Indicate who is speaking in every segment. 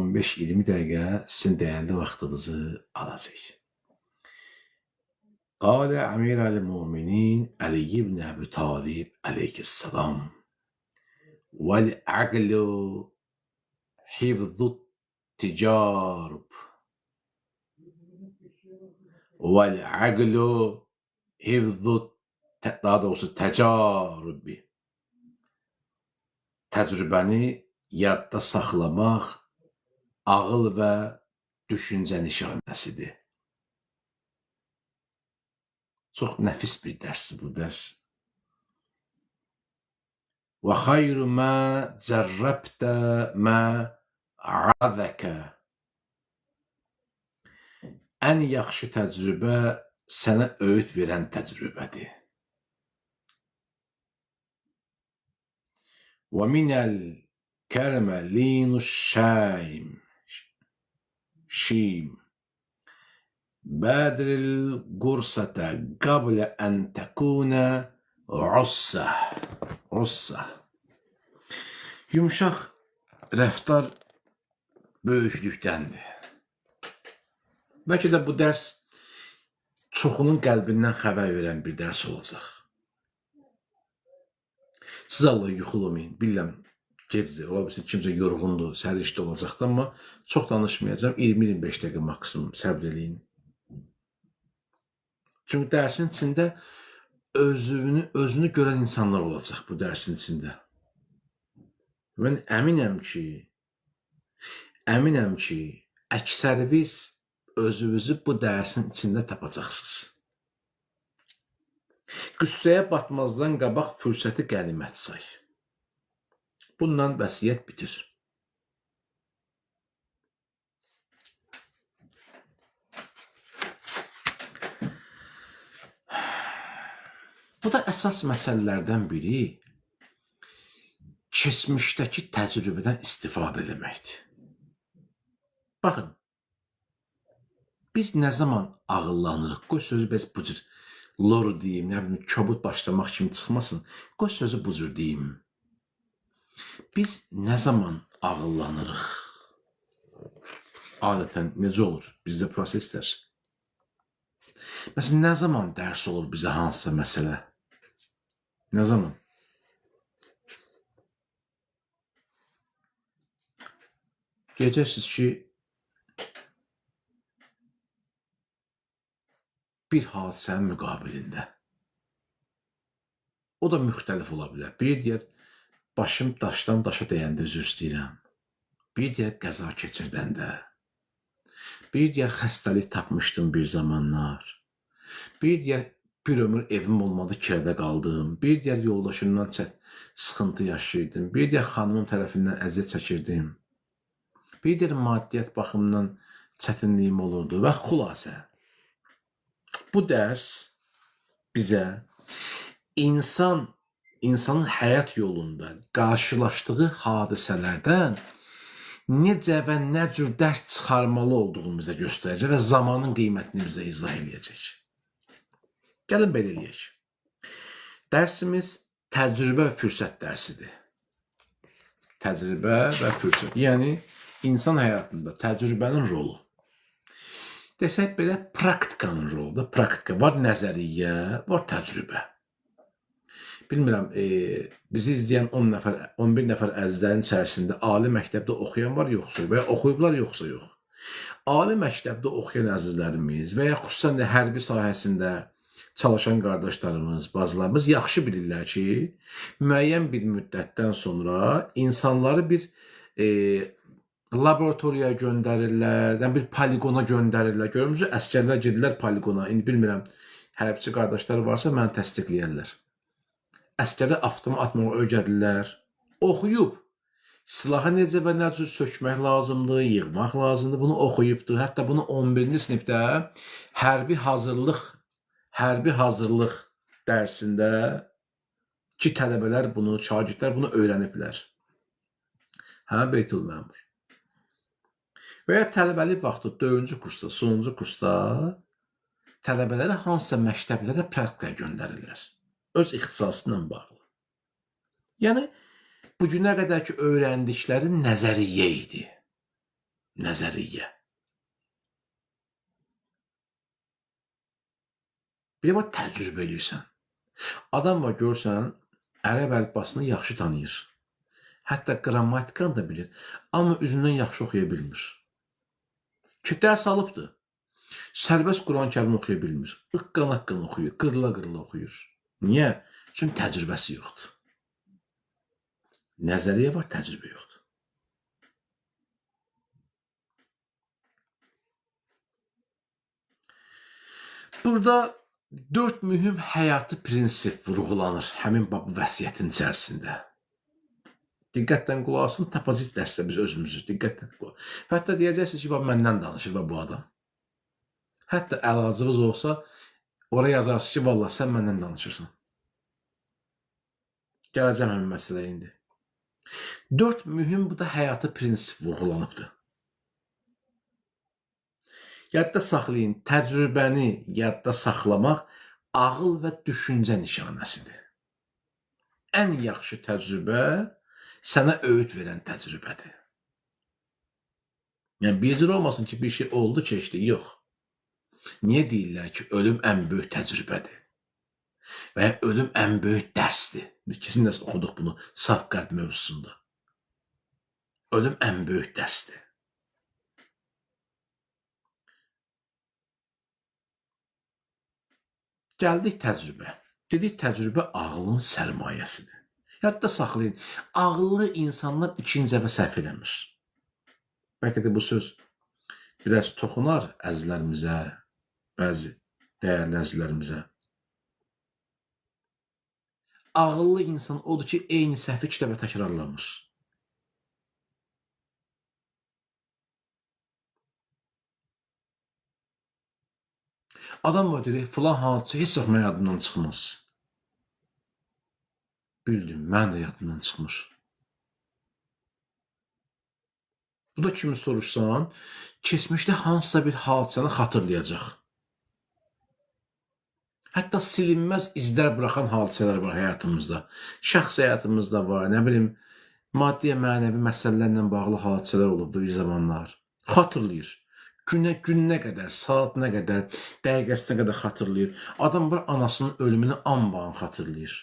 Speaker 1: 15-20 dəqiqə sizin dəyərli vaxtınızı alacaq. Qalə Əmirəl-Müminin Əli ibn Əbi Talib əleyhissalam vəl-əqlu hifzut ticarub vəl-əqlu hifzut daha doğrusu təcarubi təcrübəni yadda saxlamaq ağıl və düşüncə nişanəsidir. Çox nəfis bir dərsdir bu dərs. Və xayru mə cərrəbdə mə əzəkə. Ən yaxşı təcrübə sənə öyüd verən təcrübədir. Və minəl kərmə linus şəym. Şim. Bədiril qursətə qablə ən təkунə ussa. Yumşaq rəftar böyüklükdəndir. Bəlkə də bu dərs çoxunun qəlbindən xəbər verən bir dərs olacaq. Siz Allah yuxulamayın. Bilirəm, gecdir, ola bilsin, kimsə yorğundur, sərişdə olacaqdır, amma çox danışmayacağım. 20-25 dəqiqə maksimum səbr eləyin. Çünki dərsin içində özünü görən insanlar olacaq bu dərsin içində. Mən əminəm ki, əksəriniz özünüzü bu dərsin içində tapacaqsınız. Qüssəyə batmazdan qabaq fürsəti qənimət say. Bundan vəsiyyət bitir. Bu da əsas məsələlərdən biri keçmişdəki təcrübədən istifadə eləməkdir. Baxın, biz nə zaman ağıllanırıq? Qoy sözü bəs bu cür lor deyim, nə bilim, kobud başlamaq kimi çıxmasın. Qoy sözü bu cür deyim. Biz nə zaman ağıllanırıq? Adətən necə olur? Bizdə proseslər. Məsələn, nə zaman dərs olur bizə hansısa məsələ? Nə zaman? Deyəcəksiniz ki, bir hadisənin müqabilində. O da müxtəlif ola bilər. Bir deyər, başım daşdan daşa dəyəndə üzr istəyirəm. Bir deyər, qəza keçirdəndə. Bir deyər, xəstəlik tapmışdım bir zamanlar. Bir deyər, bir ömür evim olmadı, kirədə qaldım. Bir deyər, yoldaşımdan sıxıntı yaşayırdım. Bir deyər, xanımın tərəfindən əziyyət çəkirdim. Bir deyər, maddiyyat baxımından çətinliyim olurdu və xülasə. Bu dərs bizə insanın həyat yolunda qarşılaşdığı hadisələrdən necə və nə cür dərs çıxarmalı olduğunu bizə göstərəcək və zamanın qiymətini bizə izah edəcək. Gəlin belə eləyək. Dərsimiz təcrübə və fürsət dərsidir. Təcrübə və fürsət. Yəni, insan həyatında təcrübənin rolu. Desək belə, praktikanın roludur. Praktika var, nəzəriyyə, var təcrübə. Bilmirəm, bizi izləyən 11 nəfər əzizlərin içərisində ali məktəbdə oxuyan var, yoxsa, və ya oxuyublar, yoxsa yox. Ali məktəbdə oxuyan əzizlərimiz və ya xüsusən də hərbi sahəsində çalışan qardaşlarımız, bacılarımız yaxşı bilirlər ki, müəyyən bir müddətdən sonra insanları bir laboratoriyaya göndərirlər, bir poligona göndərirlər. Görmürsünüz, əskərlər gedirlər poligona. İndi bilmirəm, hərbçi qardaşlar varsa məni təsdiqləyərlər. Əskərə avtomat atmağı öyrədirlər. Oxuyub, silahı necə və nə cür sökmək lazımdır, yığmaq lazımdır, bunu oxuyubdur. Hətta bunu 11-ci sinifdə hərbi hazırlıq dərsində ki, tələbələr bunu, şagirdlər bunu öyrəniblər. Hə, Beytul Məmur. Və ya tələbəlik vaxtı 4-cü kursda, sonuncu kursda tələbələrə hansısa məktəblərə praktikaya göndərirlər. Öz ixtisasıyla bağlı. Yəni, bugünə qədərki öyrəndikləri nəzəriyyə idi. nəzəriyyə. Bir də təcrübə edirsən. Adam var görsən, ərəb əlifbasını yaxşı tanıyır. Hətta qrammatikanı da bilir. Amma üzündən yaxşı oxuya bilmir. Ki, dərs alıbdır. Sərbəst Quran-Kərim oxuya bilmir. Iqqan-aqqan oxuyur, qırla-qırla oxuyur. Niyə? Çünki təcrübəsi yoxdur. Nəzəriyyə var, təcrübə yoxdur. Burada 4 mühüm həyatı prinsip vurğulanır həmin bu vəsiyyətin içərisində. Diqqətlə qulaq asın, tapacaq dərsdə biz özümüzü diqqətlə qulaq. Hətta deyəcəksiniz ki, məndən danışır bu adam. Hətta əlacınız olsa, oraya yazarsınız ki, vallahi sən məndən danışırsan. Gələcəm həmin məsələyə indi. 4 mühüm bu da həyatı prinsip vurğulanıbdır. Yadda saxlayın, təcrübəni yadda saxlamaq ağıl və düşüncə nişanəsidir. Ən yaxşı təcrübə sənə öğüt verən təcrübədir. Yəni, bir cür olmasın ki, bir şey oldu, keçdi, yox. Niyə deyirlər ki, ölüm ən böyük təcrübədir? Və ya ölüm ən böyük dərsdir. Biz kesin dərs oxuduq bunu saf qəlb mövzusunda. Ölüm ən böyük dərsdir. Gəldik təcrübə. Dedik, təcrübə ağlın sərmayəsidir. Yadda saxlayın, ağıllı insanlar ikinci dəfə səhv eləmir. Bəlkə də bu söz biraz toxunar əzizlərimizə, bəzi dəyərli əzizlərimizə. Ağıllı insan odur ki, eyni səhvi 2 dəfə təkrarlamır. Adam var deyir, filan hadisə heç vaxt mənim yadımdan çıxmaz. Bildim, mən də yadımdan çıxmır. Bu da kimi soruşsan, keçmişdə hansısa bir hadisəni xatırlayacaq. Hətta silinməz izlər buraxan hadisələr var həyatımızda. Şəxs həyatımızda var, nə bilim, maddi mənəvi məsələlərlə bağlı hadisələr olub bir zamanlar. Xatırlayır. Günə qədər, saatına qədər, dəqiqəsinə qədər xatırlayır. Adam var, anasının ölümünü anbağın xatırlayır.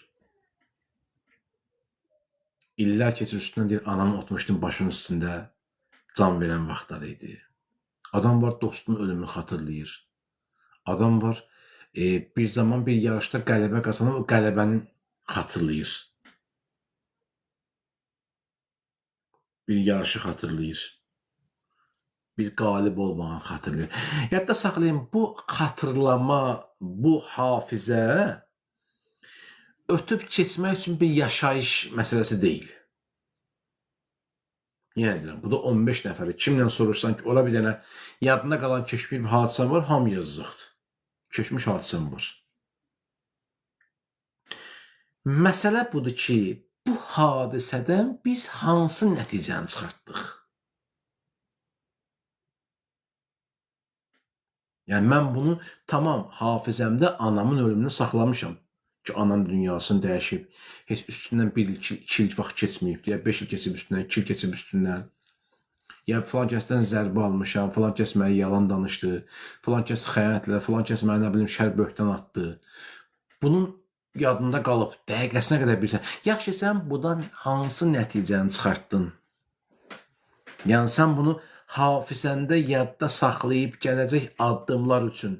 Speaker 1: İllər keçir üstündən deyir, anamı otmuşdum başının üstündə, can verən vaxtları idi. Adam var, dostunun ölümünü xatırlayır. Adam var, bir zaman bir yarışda qələbə qazanan o qələbəni xatırlayır. Bir yarışı xatırlayır. Bir qalib olmağı xatırlayır. Yadda saxlayın, bu xatırlama, bu hafizə ötüb keçmək üçün bir yaşayış məsələsi deyil. Yəni deyirəm, bu da 15 nəfəri. Kimlə soruşsan ki, ola bir dənə yadına qalan keçmiş bir hadisən var, hamı yazıqdır. Keçmiş hadisəm var. Məsələ budur ki, bu hadisədən biz hansı nəticəni çıxartdıq? Yəni, mən bunu tamam hafizəmdə anamın ölümünü saxlamışam ki, anam dünyasını dəyişib, heç üstündən 1 il, 2 il vaxt keçməyib, ya 5 il keçib üstündən, 2 il keçib üstündən. Ya filan kəsdən zərbə almışam, filan kəs mənə yalan danışdı, filan kəs xəyanətlə, filan kəs mənə, nə bilim, şər böhtan atdı. Bunun yadında qalıb, dəqiqəsinə qədər bilirsən. Yaxşı, sən bundan hansı nəticəni çıxartdın? Yəni, sən bunu hafizəndə yadda saxlayıb gələcək addımlar üçün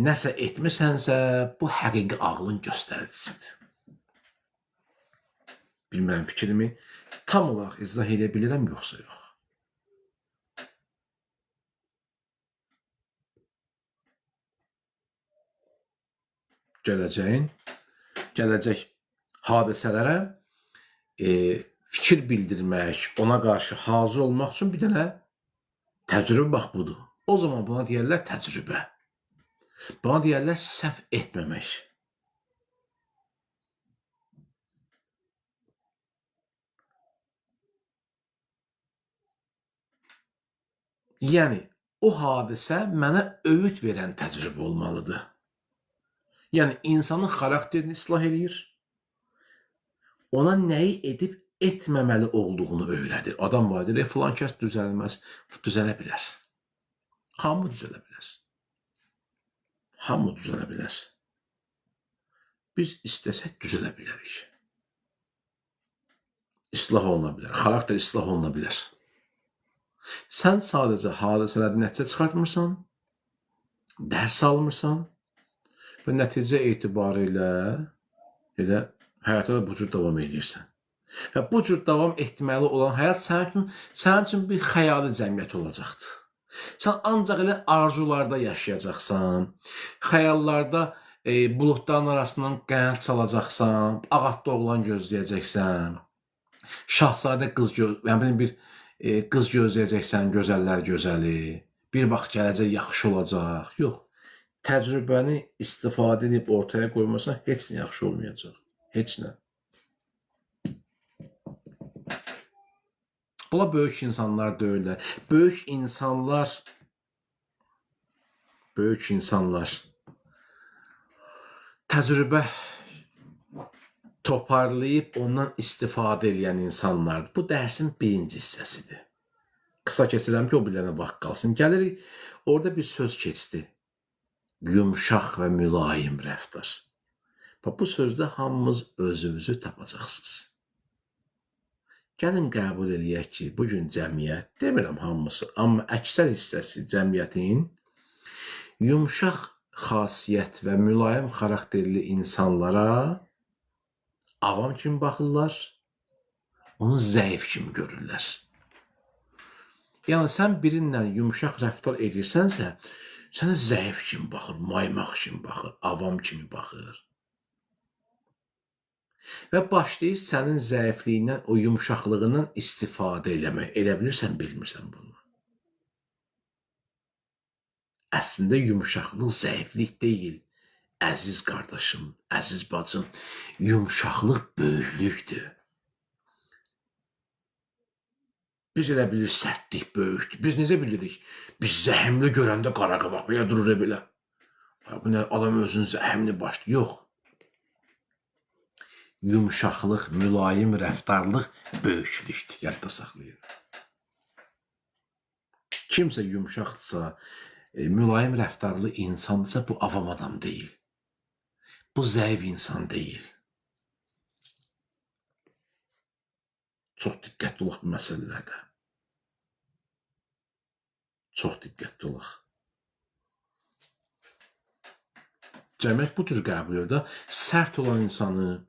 Speaker 1: nəsə etmisənsə, bu həqiqi ağlın göstəricisidir. Bilmirəm, fikrimi tam olaraq izah edə bilirəm, yoxsa yox. Gələcək hadisələrə fikir bildirmək, ona qarşı hazır olmaq üçün bir dənə təcrübə bax budur. O zaman buna deyərlər təcrübə. Buna deyərlər səhv etməmək. Yəni, o hadisə mənə öğüt verən təcrübə olmalıdır. Yəni, insanın xarakterini islah edir, ona nəyi edib etməməli olduğunu öyrədir. Adam var deyir, filan kəs düzəlməz. Düzələ bilər. Hamı düzələ bilər. Hamı düzələ bilər. Biz istəsək düzələ bilərik. İslah oluna bilər. Xarakter islah oluna bilər. Sən sadəcə hadisələrdə nəticə çıxartmırsan, dərs almırsan və nəticə etibarilə elə həyata bu cür davam edirsən. Və bu cür davam etməli olan həyat sənin üçün bir xəyali cəmiyyət olacaqdır. Sən ancaq elə arzularda yaşayacaqsan, xəyallarda buludların arasından qənət çalacaqsan, ağatda oğlan gözləyəcəksən, şahzadə qız gözləyəcəksən, gözəllər gözəli, bir vaxt gələcək yaxşı olacaq. Yox, təcrübəni istifadə edib ortaya qoymasan heç nə yaxşı olmayacaq. Heç nə. Bunlar böyük insanlar deyirlər. Böyük insanlar təcrübə toparlayıb ondan istifadə edən insanlardır. Bu dərsin birinci hissəsidir. Qısa keçirəm ki, o bilənə vaxt qalsın. Gəlirik, orada bir söz keçdi. Yumşaq və mülayim rəftar. Bu sözdə hamımız özünüzü tapacaqsınız. Gəlin qəbul eləyək ki, bugün cəmiyyət, demirəm hamısı, amma əksər hissəsi cəmiyyətin yumşaq xasiyyət və mülayim xarakterli insanlara avam kimi baxırlar, onu zəif kimi görürlər. Yəni, sən birinlə yumşaq rəftar edirsənsə, sənə zəif kimi baxır, maymaq kimi baxır, avam kimi baxır. Və başlayır sənin zəifliyindən, o yumşaqlığından istifadə eləmək. Elə bilirsən, bilmirsən bunu. Əslində yumşaqlıq zəiflik deyil. Əziz qardaşım, əziz bacım, yumşaqlıq böyüklükdür. Biz elə bilir, sərtlik böyükdür. Biz necə bilirik? Biz zəhimli görəndə qara qabaq belə durur belə. Bu nə, adam özünün zəhimli başlayır. Yox. Yumşaqlıq, mülayim rəftarlıq böyüklükdür. Yadda saxlayın. Kimsə yumşaqdırsa, mülayim rəftarlı insandırsa, bu avam adam deyil. Bu zəif insan deyil. Çox diqqətli olaq bu məsələlərdə. Çox diqqətli olaq. Cəmiyyət bu tür qəbul edir. Sərt olan insanı,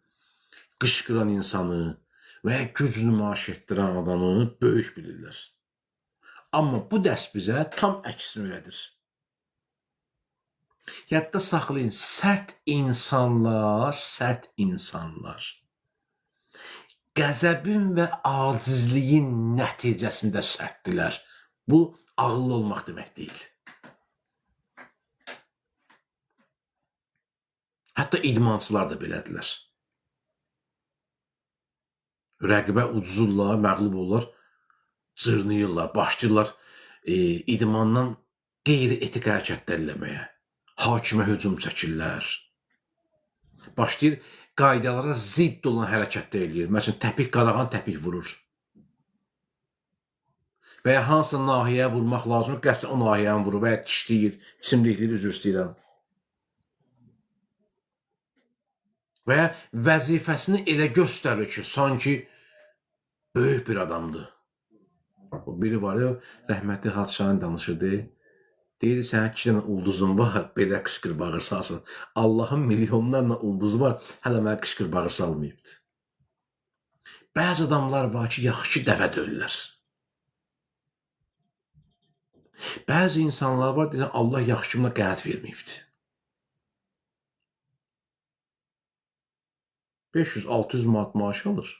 Speaker 1: qışqıran insanı və ya güc nümayiş etdirən adamı böyük bilirlər. Amma bu dərs bizə tam əksini öyrədir. Yadda saxlayın, sərt insanlar qəzəbin və acizliyin nəticəsində sərtdilər. Bu, ağıllı olmaq demək deyil. Hətta idmançılar da belədirlər. Rəqibə uduzurlar, məğlub olurlar, cırnıyırlar, başlayırlar idmandan qeyri-etik hərəkətlər eləməyə. Hakimə hücum çəkirlər. Başlayır qaydalara zidd olan hərəkətlər eləyir. Məsələn, təpik qadağan təpik vurur. Və ya hansı nahiyəyə vurmaq lazım, qəsdən o nahiyəni vurur və ya dişləyir, çimdikləyir, üzr istəyirəm. Və ya vəzifəsini elə göstərir ki, sanki böyük bir adamdır. Biri var ya, rəhmətli Hadşahın danışırdı. Deyirdi, sənə 2 dənə ulduzun var, belə qışqır bağır salsın. Allahın milyonlarla ulduzu var, hələ mənə qışqır bağır salmayıbdır. Bəzi adamlar var ki, yaxşı dəvə döyürlər. Bəzi insanlar var, deyirsən, Allah yaxşı kimlə qənət verməyibdir. 500-600 manat maaş alır.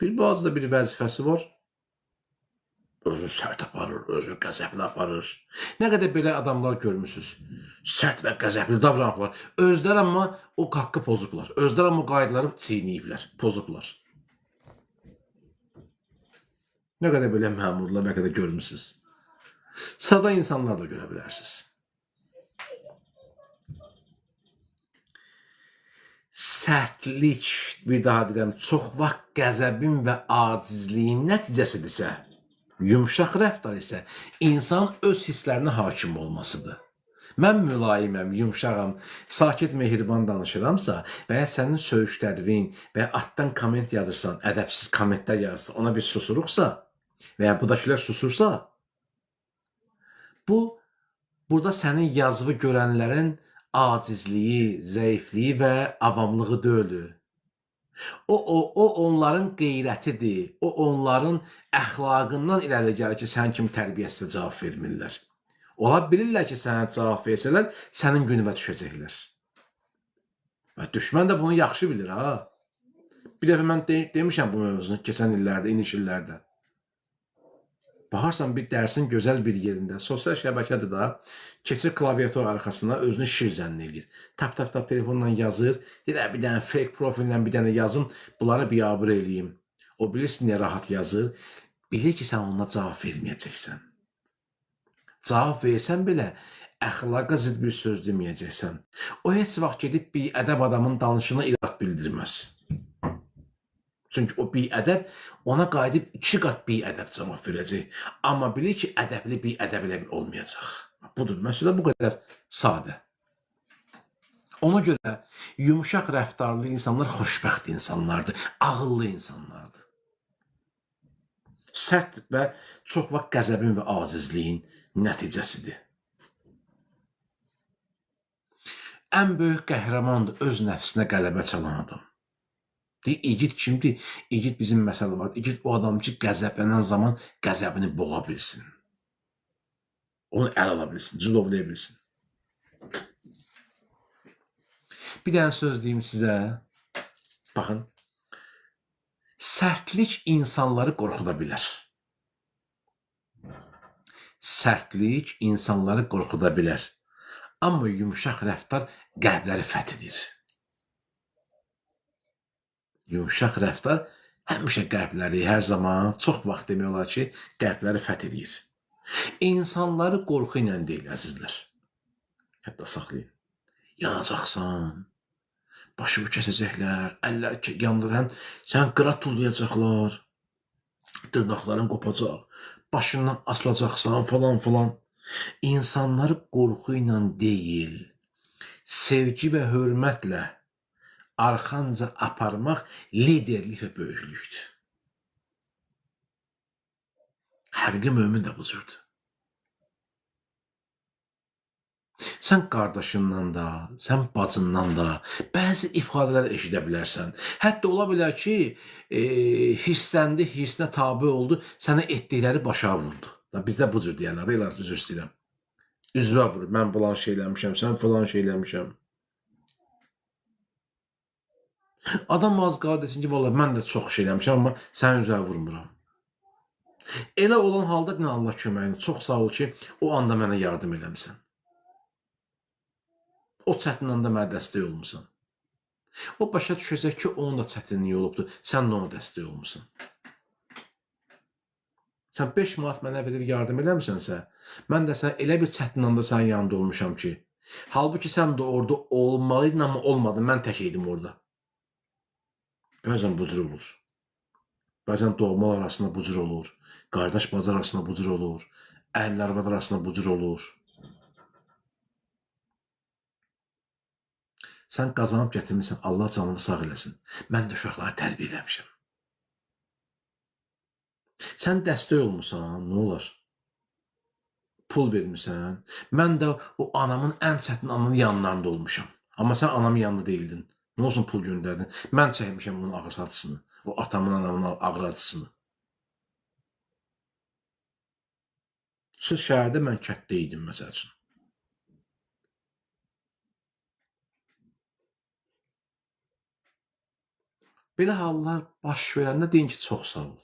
Speaker 1: Bir bazıda bir vəzifəsi var. Özünü sərt aparır, özünü qəzəbli aparır. Nə qədər belə adamlar görmüsünüz. Sərt və qəzəbli davranıblar. Özləri amma o haqqı pozublar. Özləri amma o qaydaları çiğnəyiblər, pozublar. Nə qədər belə məmurlar, nə qədər görmüsünüz. Sada insanlar da görə bilərsiniz. sərtlik, bir daha deyirəm, çox vaxt qəzəbin və acizliyin nəticəsidirsə, yumşaq rəftar isə insan öz hisslərinə hakim olmasıdır. Mən mülayiməm, yumşağam, sakit, mehriban danışıramsa və ya sənin söyüşlərin və ya altdan komment yazırsan, ədəbsiz kommentlər yazırsan, ona bir susuruqsa və ya buradakılar susursa, burada sənin yazığı görənlərin acizliyi, zəifliyi və avamlığı deyil. O onların qeyrətidir, o onların əxlaqından irəli gəlir ki, sən kimi tərbiyəsizə cavab vermirlər. Ola bilirlər ki, sənə cavab versələr, sənin günüvə düşəcəklər. Və düşmən də bunu yaxşı bilir, ha. Bir dəfə mən demişəm bu mövzunu keçən illərdə, iniş illərdə. Baxarsan bir dərsin gözəl bir yerində, sosial şəbəkədir da, keçir klaviatur arxasına, özünü şir zənn edir. Tap telefonla yazır, deyir, bir dənə fake profillə bir dənə yazım, bunları biabır eləyim. O bilirsin niyə rahat yazır, bilir ki, sən ona cavab verməyəcəksən. Cavab versən belə, əxlaqa zidd bir söz deməyəcəksən. O heç vaxt gedib bir ədəb adamın danışına irad bildirməz. Çünki o biədəb ona qayıdıb 2 qat biədəb cavab verəcək. Amma bilir ki, ədəbli biədəbli olmayacaq. Budur, məsələ bu qədər sadə. Ona görə yumuşaq rəftarlı insanlar xoşbəxt insanlardır, ağıllı insanlardır. Sərt və çox vaxt qəzəbin və acizliyin nəticəsidir. Ən böyük qəhrəmandır öz nəfsinə qələbə çalan adam. Deyir, igid kimdir? İgid bizim məsələ var. İgid o adam ki, qəzəblənən zaman qəzəbini boğa bilsin. Onu əl ala bilsin, cülovlaya bilsin. Bir dənə söz deyim sizə. Baxın. Sərtlik insanları qorxuda bilər. Sərtlik insanları qorxuda bilər. Amma yumşaq rəftar qəlbləri fəth edir. Yumşaq rəftar həmişə qəlbləri, hər zaman, çox vaxt demək olar ki, qəlbləri fəth edir. İnsanları qorxu ilə deyil, əzizlər. Hətta saxlayın. Yanacaqsan, başımı kəsəcəklər, əllər yandırən, sən qıra tullayacaqlar, dırnaqların qopacaq, başından asılacaqsan, falan. İnsanları qorxu ilə deyil, sevgi və hörmətlə arxanca aparmaq liderlik və böyüklükdür. Həqiqi mömin də bu cürdür. Sən qardaşından da, sən bacından da bəzi ifadələr eşidə bilərsən. Hətta ola bilər ki, hirsləndi, hirsinə tabi oldu, sənə etdikləri başa vurdu. Bizdə bu cür deyərlər, üzr istəyirəm. Üzvə vurur, mən filan şey eləmişəm, sən filan şey eləmişəm. Adam az qala desin ki, vallahi mən də çox şey eləmişəm, amma sənin üzəyə vurmuram. Elə olan halda nə Allah köməyini, çox sağ ol ki, o anda mənə yardım eləmişsən. O çətin anda mənə dəstək olmuşsan. O başa düşəcək ki, onun da çətinliyi olubdur, sən də ona dəstək olmuşsan. Sən 5 manat mənə verib yardım eləmişsənsə, mən də sən elə bir çətin anda sənin yanında olmuşam ki, halbuki sən də orada olmalıydın, amma olmadın, mən tək idim orada. Bəzən bu cür olur. Bəzən doğmalar arasında bu cür olur. Qardaş bacı arasında bu cür olur. Ərlə arvad arasında bu cür olur. Sən qazanıb gətirmişsən, Allah canını sağ eləsin. Mən də uşaqları tərbiyə eləmişəm. Sən dəstək olmuşsan, nə olar? Pul vermişsən. Mən də o anamın ən çətin ananın yanlarında olmuşam. Amma sən anamın yanında deyildin. Nə olsun pul göndərdin? Mən çəkmişəm bunun ağır satısını. O atamın, anamın ağır acısını. Siz şəhərdə, mən kətdə idim, məsəl üçün. Belə hallar baş verəndə deyin ki, çox sağ ol.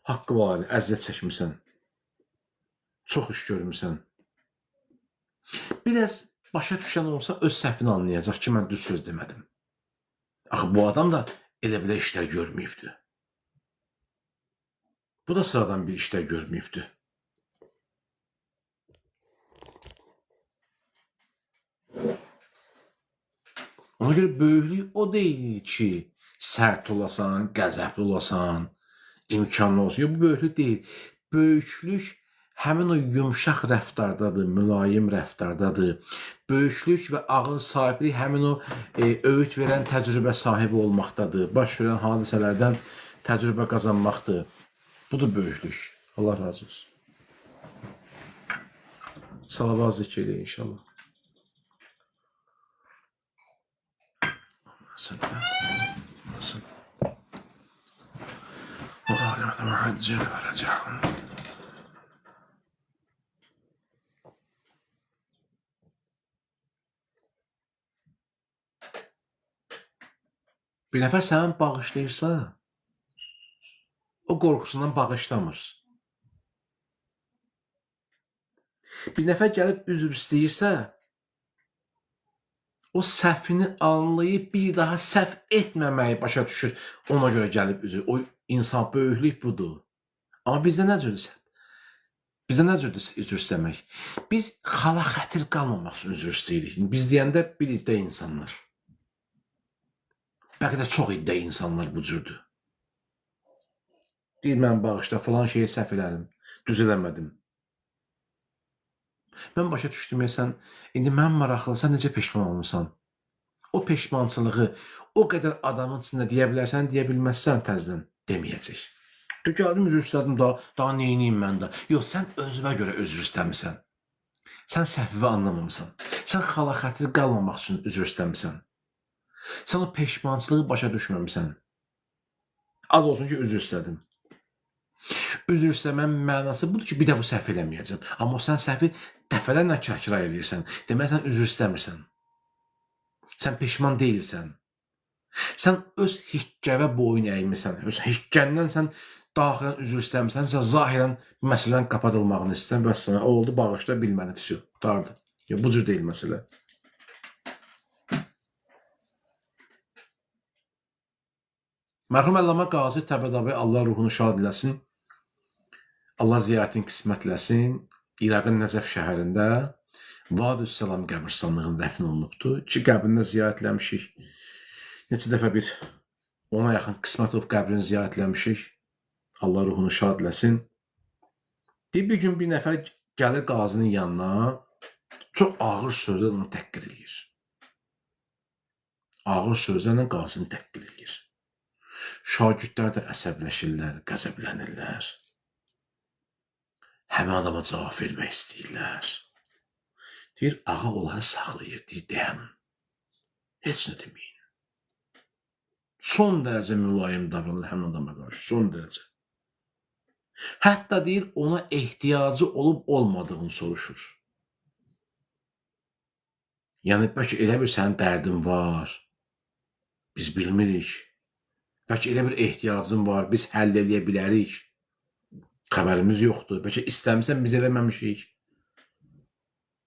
Speaker 1: Haqqı var, əziyyət çəkmirsən. Çox iş görmüsən. Biraz başa düşən olsa öz səhvini anlayacaq ki, mən düz söz demədim. Axı, bu adam da elə-belə işlər görməyibdir. Bu da sıradan bir işlər görməyibdir. Ona görə böyüklük o deyil ki, sərt olasan, qəzəbli olasan, imkanlı olsun. Yox, bu böyüklük deyil. Böyüklük həmin o yumşaq rəftardadır, mülayim rəftardadır. Böyüklük və ağıl sahibliyi həmin o öğüt verən təcrübə sahibi olmaqdadır. Baş verən hadisələrdən təcrübə qazanmaqdır. Budur böyüklük. Allah razı olsun. Salavat zikr eləyin inşallah. Nasıl? Bir nəfər səni bağışlayırsa, o qorxusundan bağışlamır. Bir nəfər gəlib üzr istəyirsə, o səhvini anlayıb bir daha səhv etməməyi başa düşür. Ona görə gəlib üzr. O insan böyüklük budur. Amma bizdə nə cürdür? Bizdə nə cürdür üzr istəmək? Biz xala xətir qalmamaq üçün üzr istəyirik. Biz deyəndə bir iddə insanlar. Bəlkə də çox iddə insanlar bu cürdür. Deyir, mən bağışla, falan şeyi səhv elədim, düz eləmədim. Mən başa düşdüm, sən indi mən maraqlı, sən necə peşman olmuşsan? O peşmançılığı o qədər adamın içində deyə bilərsən, deyə bilməzsən təzdən deməyəcək. Gəldim, üzr istədim, daha neyniyim mən də? Yox, sən özünə görə üzr istəmirsən. Sən səhvi anlamamısan. Sən xala xətir qalmamaq üçün üzr istəmirsən. Sən o peşmançılığı başa düşməmişsən. Az olsun ki, üzr istədim. Üzr istəmənin mənası budur ki, bir də bu səhv eləməyəcəm. Amma sən səhvi dəfələrlə təkrar edirsən. Deməli, sən üzr istəmirsən. Sən peşman deyilsən. Sən öz hikkəvə boyun əymirsən. Öz hikkəndən sən daxilən üzr istəmirsən. Sən zahirən məsələnin qapadılmağını istəyirsən. Bəs sənə oldu, bağışla, bilmədi, füsu, qutardı. Yox, bu cür deyil məsələ. Mərhum Əllamə Qazi Təbədabi, Allah ruhunu şad eləsin. Allah ziyarətini qismətləsin. İraqın Nəcəf şəhərində Vadüs-Səlam qəbirstanlığında dəfn olunubdur. İki qəbrini ziyarətləmişik. Neçə dəfə bir ona yaxın Qismətov qəbrini ziyarətləmişik. Allah ruhunu şad eləsin. Bir gün bir nəfər gəlir qazinin yanına, çox ağır sözlə onu təhqir edir. Ağır sözlərlə qazini təhqir edir. Şagirdlər də əsəbləşirlər, qəzəblənirlər. Həmin adama cavab vermək istəyirlər. Deyir, ağa onları saxlayır, deyir, dayanın. Heç nə deməyin. Son dərəcə mülayim davranır həmin adama qarşı, son dərəcə. Hətta deyir, ona ehtiyacı olub-olmadığını soruşur. Yəni, bəlkə elə bir sənin dərdin var, biz bilmirik. Bəlkə elə bir ehtiyacın var, biz həll eləyə bilərik. Xəbərimiz yoxdur. Bəlkə istəmirsən, biz eləməmişik.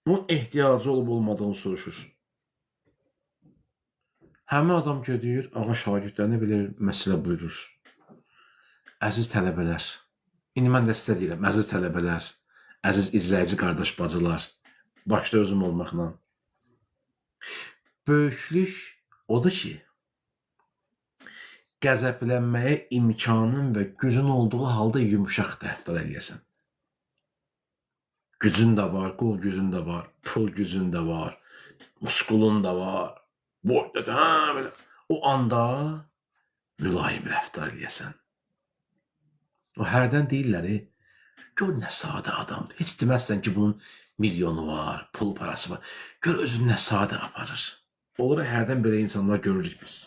Speaker 1: Onun ehtiyacı olub-olmadığını soruşur. Həmin adam gedir, ağa şagirdlərinə belə məsələ buyurur. Əziz tələbələr, indi mən də sizə deyirəm, əziz tələbələr, əziz izləyici qardaş bacılar, başda özüm olmaqla. Böyüklük odur ki, qəzəblənməyə imkanın və gücün olduğu halda yumuşaq rəftar eləyəsən. Gücün də var, qol gücün də var, pul gücün də var, muskulun da var, boyda da, belə. O anda mülayim rəftar eləyəsən. O hərdən deyirlər, gör nə sadə adamdır. Heç deməzsən ki, bunun milyonu var, pul parası var. Gör özünü nə sadə aparır. Olur, hərdən belə insanlar görürük biz.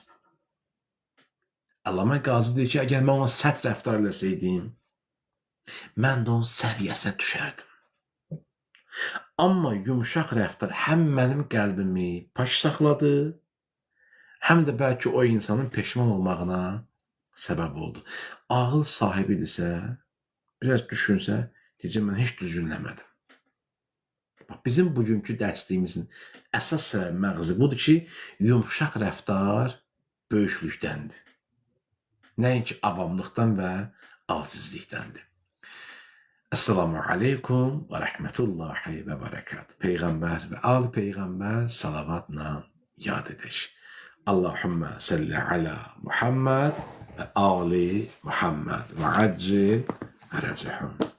Speaker 1: Əllamə Qazi deyir ki, əgər mən ona sərt rəftar eləsəydim, mən də onun səviyyəsinə düşərdim. Amma yumuşaq rəftar həm mənim qəlbimi paş saxladı, həm də bəlkə o insanın peşman olmağına səbəb oldu. Ağıl sahibidirsə, biraz düşünsə, deyəcəm, mən heç düzgünləmədim. Bizim bugünkü dərsliyimizin əsas məğzi budur ki, yumuşaq rəftar böyüklükdəndir. Nəinki avamlıqdan və acizlikdəndir. Esselamu aleykum və rəhmətullahi və bərəkatuhu. Peyğəmbər və al Peyğəmbər salavatla yad edək. Allahümmə salli ala Muhammed və ali Muhammed və accil fərəcəhum.